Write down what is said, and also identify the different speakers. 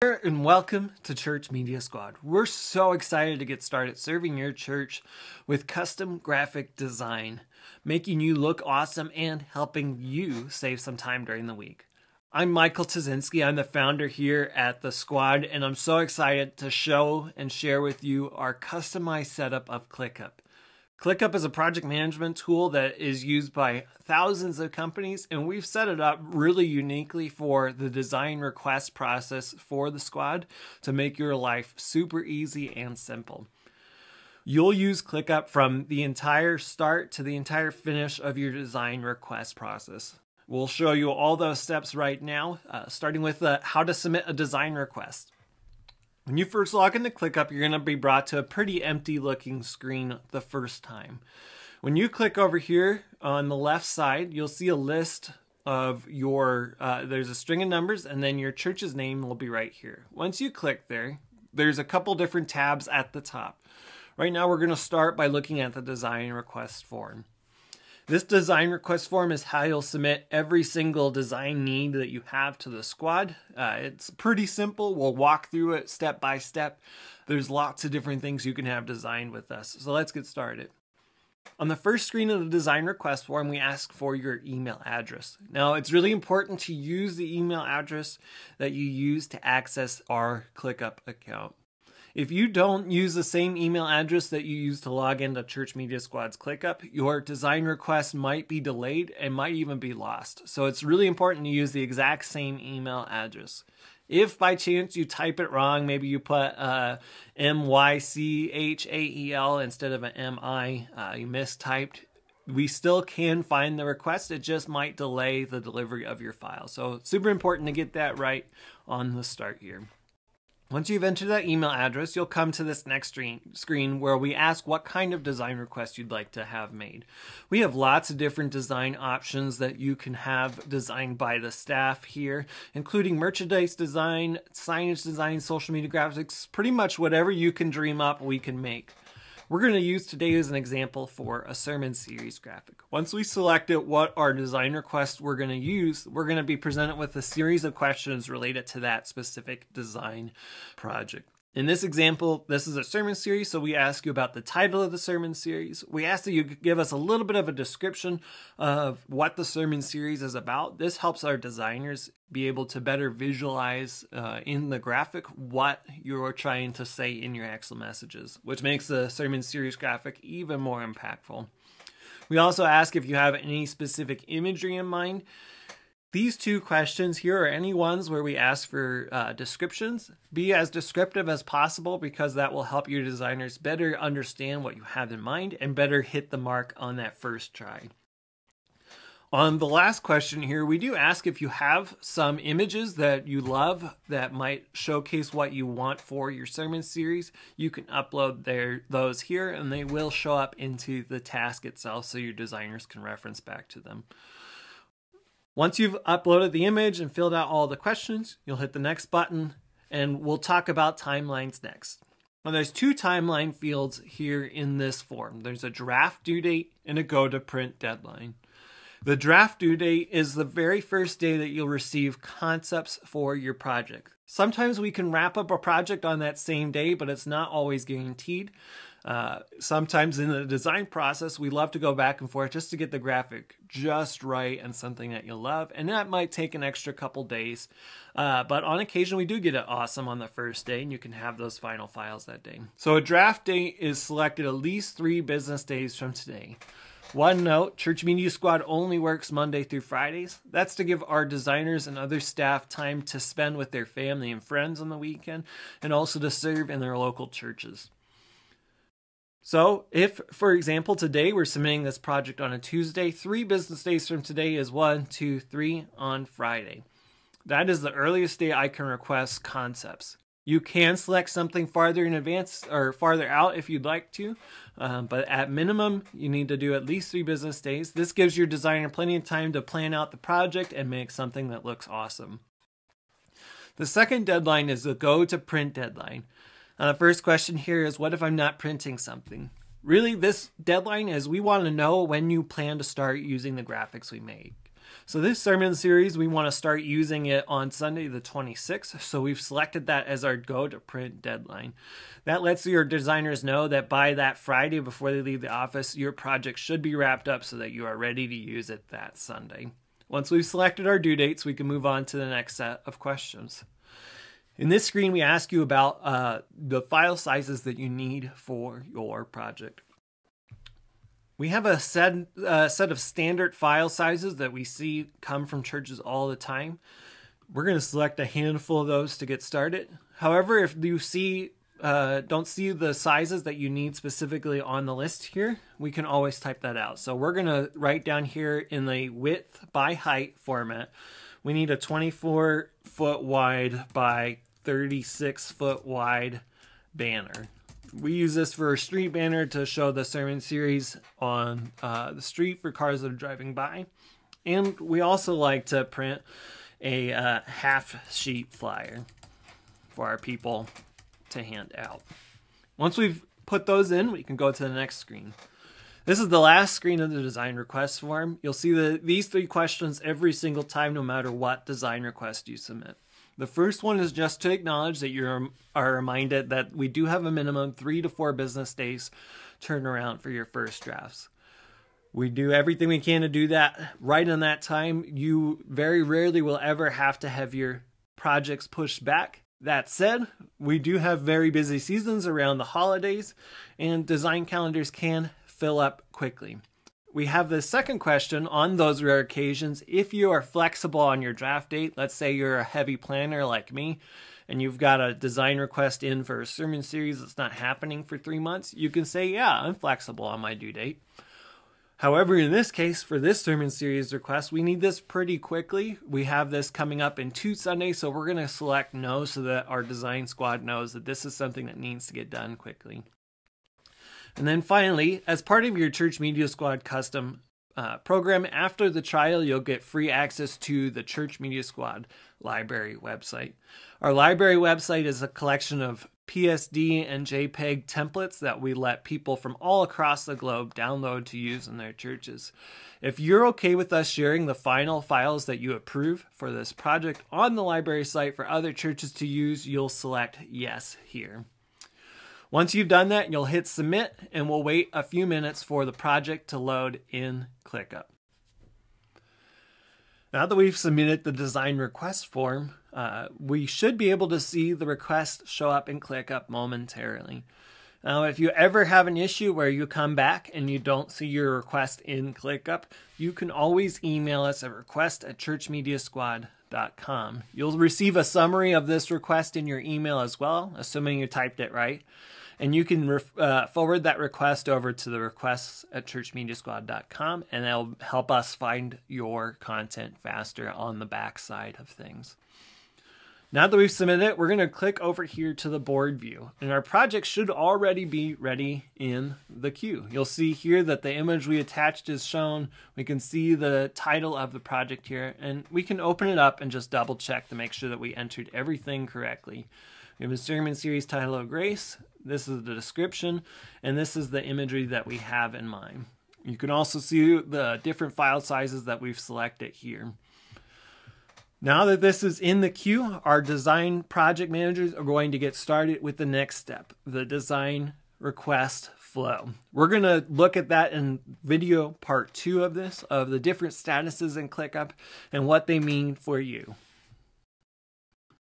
Speaker 1: And welcome to Church Media Squad. We're so excited to get started serving your church with custom graphic design, making you look awesome and helping you save some time during the week. I'm Michael Tazinski. I'm the founder here at the Squad, and I'm so excited to show and share with you our customized setup of ClickUp. ClickUp is a project management tool that is used by thousands of companies, and we've set it up really uniquely for the design request process for the Squad to make your life super easy and simple. You'll use ClickUp from the entire start to the entire finish of your design request process. We'll show you all those steps right now, starting with how to submit a design request. When you first log into ClickUp, you're going to be brought to a pretty empty looking screen the first time. When you click over here on the left side, you'll see a list of your, there's a string of numbers, and then your church's name will be right here. Once you click there, there's a couple different tabs at the top. Right now we're going to start by looking at the design request form. This design request form is how you'll submit every single design need that you have to the Squad. It's pretty simple. We'll walk through it step by step. There's lots of different things you can have designed with us. So let's get started. On the first screen of the design request form, we ask for your email address. Now, it's really important to use the email address that you use to access our ClickUp account. If you don't use the same email address that you use to log into Church Media Squad's ClickUp, your design request might be delayed and might even be lost. So it's really important to use the exact same email address. If by chance you type it wrong, maybe you put M-Y-C-H-A-E-L instead of an M-I, you mistyped, we still can find the request. It just might delay the delivery of your file. So it's super important to get that right on the start here. Once you've entered that email address, you'll come to this next screen where we ask what kind of design request you'd like to have made. We have lots of different design options that you can have designed by the staff here, including merchandise design, signage design, social media graphics, pretty much whatever you can dream up, we can make. We're going to use today as an example for a sermon series graphic. Once we selected what our design request we're going to use, we're going to be presented with a series of questions related to that specific design project. In this example, this is a sermon series, so we ask you about the title of the sermon series. We ask that you give us a little bit of a description of what the sermon series is about. This helps our designers be able to better visualize in the graphic what you're trying to say in your actual messages, which makes the sermon series graphic even more impactful. We also ask if you have any specific imagery in mind. These two questions here are any ones where we ask for descriptions. Be as descriptive as possible because that will help your designers better understand what you have in mind and better hit the mark on that first try. On the last question here, we do ask if you have some images that you love that might showcase what you want for your sermon series. You can upload those here and they will show up into the task itself so your designers can reference back to them. Once you've uploaded the image and filled out all the questions, you'll hit the next button and we'll talk about timelines next. Now there's two timeline fields here in this form. There's a draft due date and a go to print deadline. The draft due date is the very first day that you'll receive concepts for your project. Sometimes we can wrap up a project on that same day, but it's not always guaranteed. Sometimes in the design process, we love to go back and forth just to get the graphic just right and something that you love. And that might take an extra couple days. But on occasion, we do get it awesome on the first day and you can have those final files that day. So a draft date is selected at least 3 business days from today. One note, Church Media Squad only works Monday through Fridays. That's to give our designers and other staff time to spend with their family and friends on the weekend and also to serve in their local churches. So if, for example, today we're submitting this project on a Tuesday, 3 business days from today is 1, 2, 3 on Friday. That is the earliest day I can request concepts. You can select something farther in advance or farther out if you'd like to, but at minimum, you need to do at least 3 business days. This gives your designer plenty of time to plan out the project and make something that looks awesome. The second deadline is the go to print deadline. The first question here is, what if I'm not printing something? Really, this deadline is we want to know when you plan to start using the graphics we made. So this sermon series, we want to start using it on Sunday the 26th. So we've selected that as our go to print deadline. That lets your designers know that by that Friday before they leave the office, your project should be wrapped up so that you are ready to use it that Sunday. Once we've selected our due dates, we can move on to the next set of questions. In this screen, we ask you about the file sizes that you need for your project. We have a set of standard file sizes that we see come from churches all the time. We're going to select a handful of those to get started. However, if you don't see the sizes that you need specifically on the list here, we can always type that out. So we're going to write down here in the width by height format. We need a 24-foot wide by 36-foot wide banner. We use this for a street banner to show the sermon series on the street for cars that are driving by. And we also like to print a half sheet flyer for our people to hand out. Once we've put those in, we can go to the next screen. This is the last screen of the design request form. You'll see these 3 questions every single time, no matter what design request you submit. The first one is just to acknowledge that you are reminded that we do have a minimum 3 to 4 business days turnaround for your first drafts. We do everything we can to do that right in that time. You very rarely will ever have to have your projects pushed back. That said, we do have very busy seasons around the holidays, and design calendars can fill up quickly. We have the second question on those rare occasions. If you are flexible on your draft date, let's say you're a heavy planner like me, and you've got a design request in for a sermon series that's not happening for 3 months, you can say, yeah, I'm flexible on my due date. However, in this case, for this sermon series request, we need this pretty quickly. We have this coming up in 2 Sundays, so we're going to select no so that our design squad knows that this is something that needs to get done quickly. And then finally, as part of your Church Media Squad custom program, after the trial, you'll get free access to the Church Media Squad library website. Our library website is a collection of PSD and JPEG templates that we let people from all across the globe download to use in their churches. If you're okay with us sharing the final files that you approve for this project on the library site for other churches to use, you'll select yes here. Once you've done that, you'll hit submit, and we'll wait a few minutes for the project to load in ClickUp. Now that we've submitted the design request form, we should be able to see the request show up in ClickUp momentarily. Now, if you ever have an issue where you come back and you don't see your request in ClickUp, you can always email us at request@churchmediasquad.com. You'll receive a summary of this request in your email as well, assuming you typed it right. And you can forward that request over to the requests@churchmediasquad.com, and that'll help us find your content faster on the back side of things. Now that we've submitted it, we're going to click over here to the board view, and our project should already be ready in the queue. You'll see here that the image we attached is shown. We can see the title of the project here, and we can open it up and just double check to make sure that we entered everything correctly. We have a sermon series title of Grace. This is the description, and this is the imagery that we have in mind. You can also see the different file sizes that we've selected here. Now that this is in the queue, our design project managers are going to get started with the next step, the design request flow. We're going to look at that in video part 2 of this, of the different statuses in ClickUp and what they mean for you.